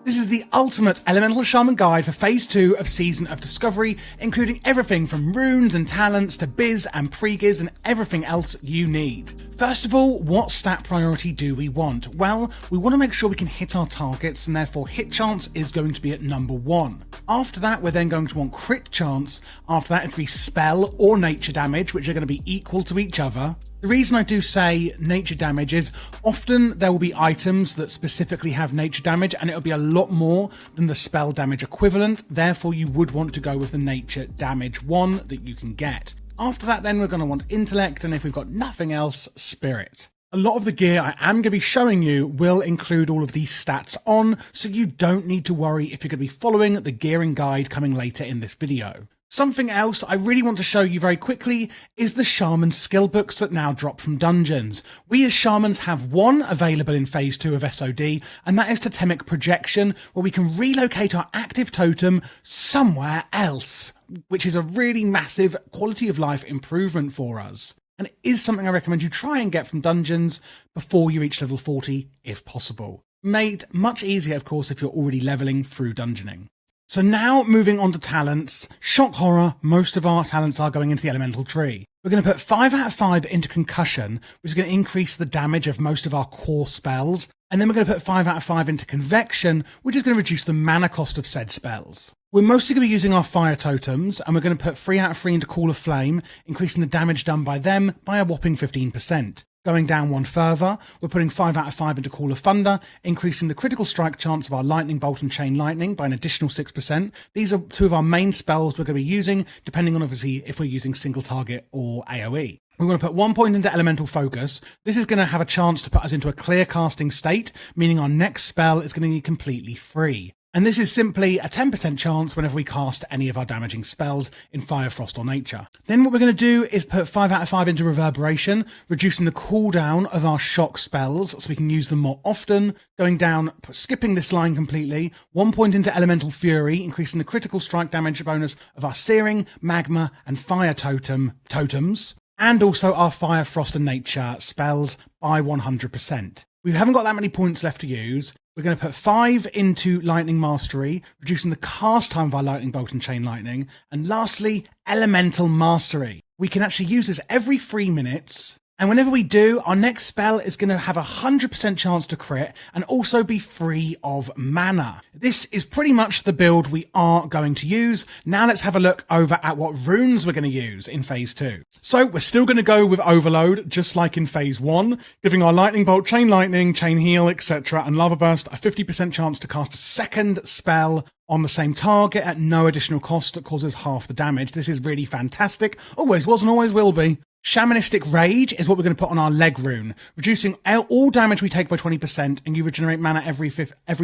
This is the ultimate Elemental Shaman guide for Phase 2 of Season of Discovery, including everything from runes and talents to biz and pre-giz and everything else you need. First of all, what stat priority do we want? Well, we want to make sure we can hit our targets, and therefore hit chance is going to be at number 1. After that, we're then going to want crit chance. After that, it's going to be spell or nature damage, which are going to be equal to each other. The reason I do say nature damage is often there will be items that specifically have nature damage, and it'll be a lot more than the spell damage equivalent. Therefore, you would want to go with the nature damage one that you can get. After that, then we're going to want intellect, and if we've got nothing else, spirit. A lot of the gear I am going to be showing you will include all of these stats on, so you don't need to worry if you're going to be following the gearing guide coming later in this video. Something else I really want to show you very quickly is the Shaman skill books that now drop from dungeons. We as Shamans have one available in Phase 2 of SoD, and that is Totemic Projection, where we can relocate our active totem somewhere else, which is a really massive quality of life improvement for us. And it is something I recommend you try and get from dungeons before you reach level 40, if possible. Made much easier, of course, if you're already leveling through dungeoning. So now moving on to talents, shock horror, most of our talents are going into the elemental tree. We're going to put 5 out of 5 into concussion, which is going to increase the damage of most of our core spells. And then we're going to put 5 out of 5 into convection, which is going to reduce the mana cost of said spells. We're mostly going to be using our fire totems, and we're going to put 3 out of 3 into Call of Flame, increasing the damage done by them by a whopping 15%. Going down one further, we're putting 5 out of 5 into Call of Thunder, increasing the critical strike chance of our Lightning Bolt and Chain Lightning by an additional 6%. These are two of our main spells we're going to be using, depending on obviously if we're using single target or AoE. We're going to put 1 point into Elemental Focus. This is going to have a chance to put us into a clear casting state, meaning our next spell is going to be completely free. And this is simply a 10% chance whenever we cast any of our damaging spells in Fire, Frost or Nature. Then what we're going to do is put 5 out of 5 into Reverberation, reducing the cooldown of our shock spells so we can use them more often. Going down, skipping this line completely, 1 point into Elemental Fury, increasing the critical strike damage bonus of our Searing, Magma and Fire totems, and also our Fire, Frost and Nature spells by 100%. We haven't got that many points left to use. We're going to put 5 into Lightning Mastery, reducing the cast time of our Lightning Bolt and Chain Lightning. And lastly, Elemental Mastery. We can actually use this every 3 minutes. And whenever we do, our next spell is going to have a 100% chance to crit and also be free of mana. This is pretty much the build we are going to use. Now let's have a look over at what runes we're going to use in Phase 2. So we're still going to go with Overload, just like in Phase 1, giving our Lightning Bolt, Chain Lightning, Chain Heal, etc. and Lava Burst a 50% chance to cast a second spell on the same target at no additional cost that causes half the damage. This is really fantastic. Always was and always will be. Shamanistic Rage is what we're going to put on our leg rune, reducing all damage we take by 20%, and you regenerate mana every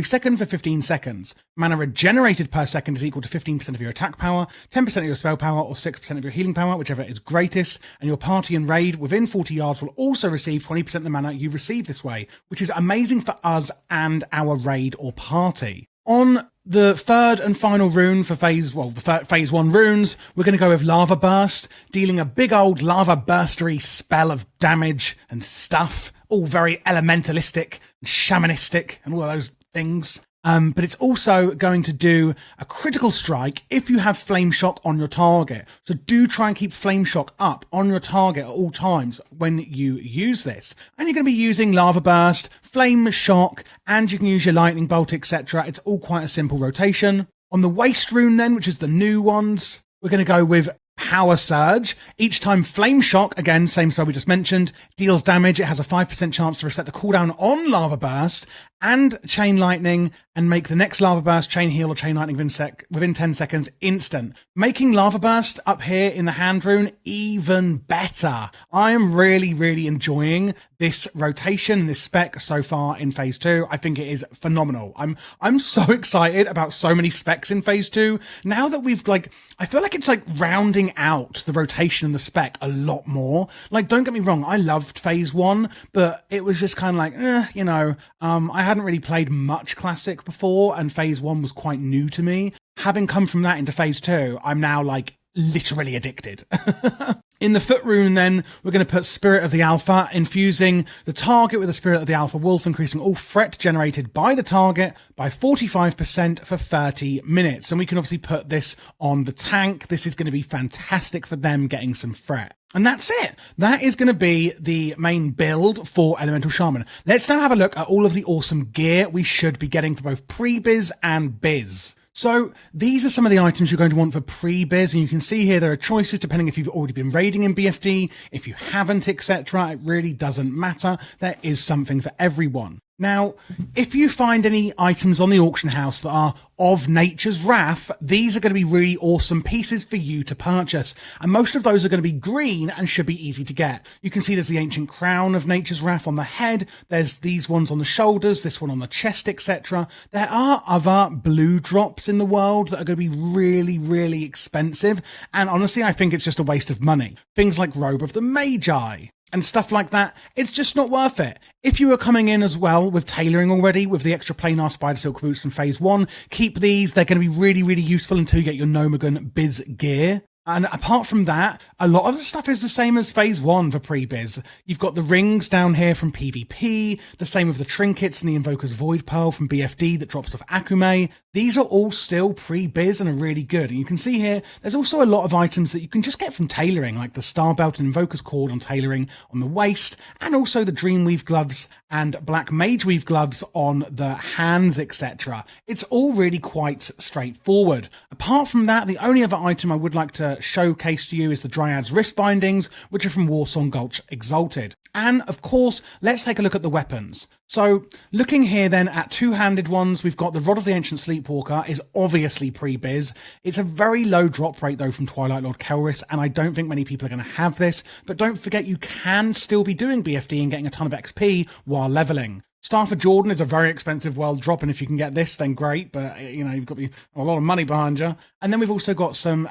second for 15 seconds. Mana regenerated per second is equal to 15% of your attack power, 10% of your spell power, or 6% of your healing power, whichever is greatest, and your party and raid within 40 yards will also receive 20% of the mana you receive this way, which is amazing for us and our raid or party. On the third and final rune for Phase 1 runes, we're going to go with Lava Burst, dealing a big old lava burstery spell of damage and stuff, all very elementalistic and shamanistic and all those things. But it's also going to do a critical strike if you have Flame Shock on your target. So do try and keep Flame Shock up on your target at all times when you use this. And you're going to be using Lava Burst, Flame Shock, and you can use your Lightning Bolt, etc. It's all quite a simple rotation. On the Waste rune then, which is the new ones, we're going to go with Power Surge. Each time Flame Shock, again, same spell we just mentioned, deals damage, it has a 5% chance to reset the cooldown on Lava Burst and Chain Lightning, and make the next Lava Burst, Chain Heal, or Chain Lightning within 10 seconds instant. Making Lava Burst up here in the hand rune even better. I am really, really enjoying this rotation, this spec so far in Phase 2. I think it is phenomenal. I'm so excited about so many specs in Phase 2. Now that we've I feel like it's rounding out the rotation and the spec a lot more. Don't get me wrong, I loved Phase 1, but it was just kind of I hadn't really played much Classic before, and Phase 1 was quite new to me. Having come from that into Phase 2, I'm now literally addicted. In the foot rune then, we're going to put Spirit of the Alpha, infusing the target with the Spirit of the Alpha Wolf, increasing all threat generated by the target by 45% for 30 minutes. And we can obviously put this on the tank. This is going to be fantastic for them getting some threat. And that's it. That is going to be the main build for Elemental Shaman. Let's now have a look at all of the awesome gear we should be getting for both pre-biz and biz. So these are some of the items you're going to want for pre-biz, and you can see here there are choices depending if you've already been raiding in BFD, if you haven't, etc. It really doesn't matter. There is something for everyone. Now, if you find any items on the auction house that are of Nature's Wrath, these are going to be really awesome pieces for you to purchase. And most of those are going to be green and should be easy to get. You can see there's the ancient crown of Nature's Wrath on the head. There's these ones on the shoulders, this one on the chest, etc. There are other blue drops in the world that are going to be really, really expensive. And honestly, I think it's just a waste of money. Things like Robe of the Magi and stuff like that, it's just not worth it. If you are coming in as well with tailoring already, with the extra planar spider silk boots from phase 1, keep these. They're going to be really, really useful until you get your Nomagon Biz gear. And apart from that, a lot of the stuff is the same as phase 1 for pre-biz. You've got the rings down here from PvP, the same with the trinkets and the Invoker's Void Pearl from BFD that drops off Akume. These are all still pre-biz and are really good. And you can see here, there's also a lot of items that you can just get from tailoring, like the Star Belt and Invoker's Cord on tailoring on the waist, and also the Dreamweave gloves and Black Mage Weave gloves on the hands, etc. It's all really quite straightforward. Apart from that, the only other item I would like to showcase to you is the Dryad's wrist bindings, which are from Warsong Gulch Exalted. And of course, let's take a look at the weapons. So looking here then at two-handed ones, we've got the Rod of the Ancient Sleepwalker is obviously pre-biz. It's a very low drop rate though from Twilight Lord Kelris, and I don't think many people are going to have this, but don't forget you can still be doing BFD and getting a ton of XP while leveling. Staff of Jordan is a very expensive world drop, and if you can get this, then great, but you know, you've got a lot of money behind you. And then we've also got some,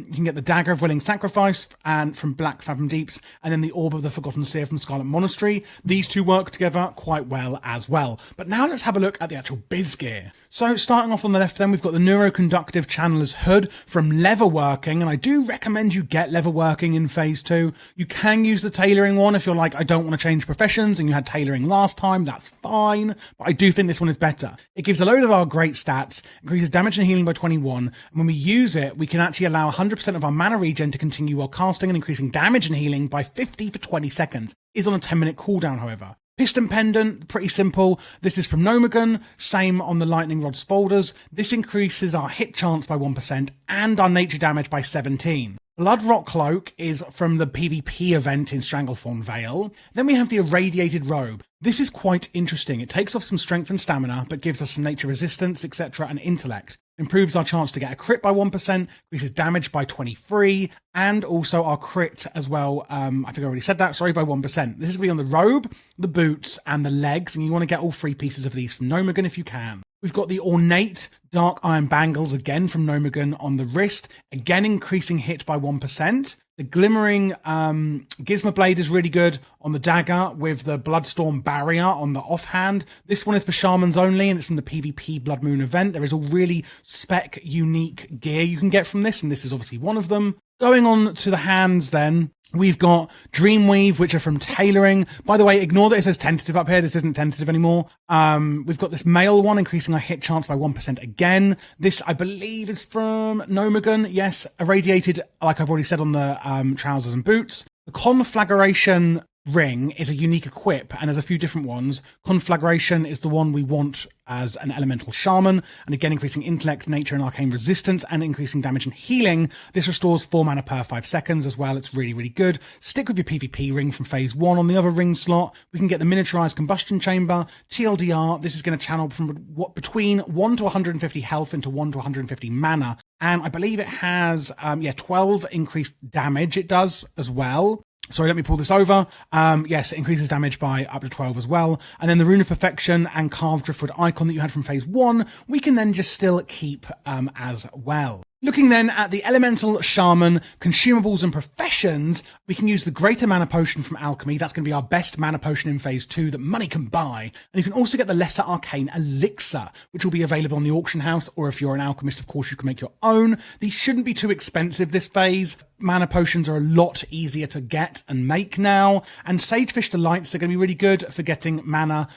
you can get the Dagger of Willing Sacrifice and from Black Fathom Deeps, and then the Orb of the Forgotten Seer from Scarlet Monastery. These two work together quite well as well. But now let's have a look at the actual biz gear. So starting off on the left then, we've got the Neuroconductive Channeler's Hood from Leatherworking, and I do recommend you get Leatherworking in phase 2. You can use the tailoring one if you're like, I don't want to change professions, and you had tailoring last time, that's fine, but I do think this one is better. It gives a load of our great stats, increases damage and healing by 21, and when we use it, we can actually allow 100% of our mana regen to continue while casting and increasing damage and healing by 50 for 20 seconds. It is on a 10-minute cooldown, however. Piston Pendant, pretty simple. This is from Nomagon, same on the Lightning Rod Spolders. This increases our hit chance by 1% and our nature damage by 17. Bloodrot Cloak is from the PvP event in Stranglethorn Vale. Then we have the Irradiated Robe. This is quite interesting. It takes off some strength and stamina, but gives us some nature resistance, etc. and intellect. Improves our chance to get a crit by 1%, increases damage by 23, and also our crit as well, I think I already said that, sorry, by 1%. This is going to be on the robe, the boots, and the legs, and you want to get all 3 pieces of these from Nomagon if you can. We've got the Ornate Dark Iron Bangles, again from Nomagon on the wrist, again increasing hit by 1%. The Glimmering Gizmo Blade is really good on the dagger with the Bloodstorm Barrier on the offhand. This one is for Shamans only, and it's from the PvP Blood Moon event. There is a really spec unique gear you can get from this, and this is obviously one of them. Going on to the hands then, we've got Dreamweave, which are from tailoring. By the way, ignore that it says tentative up here. This isn't tentative anymore. We've got this male one, increasing our hit chance by 1% again. This, I believe, is from Nomagon. Yes, irradiated, like I've already said, on the trousers and boots. The Conflagration ring is a unique equip, and there's a few different ones. Conflagration is the one we want as an Elemental Shaman, and again increasing intellect, nature, and arcane resistance, and increasing damage and healing. This restores 4 mana per 5 seconds as well. It's really, really good. Stick with your PvP ring from phase 1. On the other ring slot, we can get the Miniaturized Combustion Chamber. TLDR, this is going to channel from between 1 to 150 health into 1 to 150 mana, and I believe it has 12 increased damage it does as well. Sorry, let me pull this over. Yes, it increases damage by up to 12 as well. And then the Rune of Perfection and Carved Driftwood icon that you had from phase 1, we can then just still keep as well. Looking then at the Elemental Shaman, Consumables and Professions, we can use the Greater Mana Potion from Alchemy. That's going to be our best mana potion in Phase 2 that money can buy. And you can also get the Lesser Arcane Elixir, which will be available on the auction house, or if you're an alchemist, of course, you can make your own. These shouldn't be too expensive this phase. Mana potions are a lot easier to get and make now. And Sagefish Delights are going to be really good for getting mana,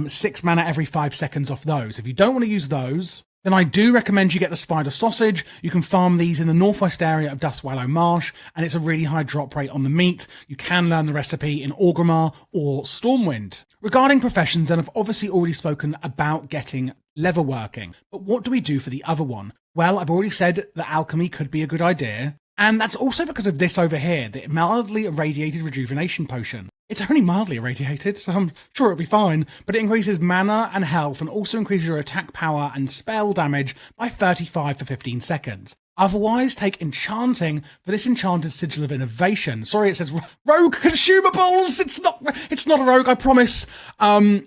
6 mana every 5 seconds off those. If you don't want to use those, then I do recommend you get the Spider Sausage. You can farm these in the northwest area of Dustwallow Marsh, and it's a really high drop rate on the meat. You can learn the recipe in Orgrimmar or Stormwind. Regarding professions, then I've obviously already spoken about getting leatherworking, but what do we do for the other one? Well, I've already said that alchemy could be a good idea, and that's also because of this over here, the mildly irradiated rejuvenation potion. It's only mildly irradiated, so I'm sure it'll be fine, but it increases mana and health and also increases your attack power and spell damage by 35 for 15 seconds. Otherwise, take Enchanting for this Enchanted Sigil of Innovation. Sorry, it says Rogue Consumables! It's not a rogue, I promise.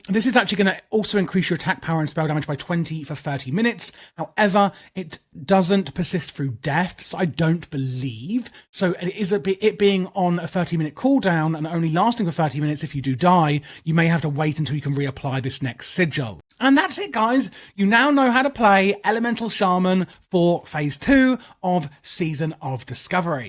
This is actually going to also increase your attack power and spell damage by 20 for 30 minutes. However, it doesn't persist through deaths, I don't believe. So it being on a 30-minute cooldown and only lasting for 30 minutes if you do die, you may have to wait until you can reapply this next sigil. And that's it, guys. You now know how to play Elemental Shaman for Phase 2 of Season of Discovery.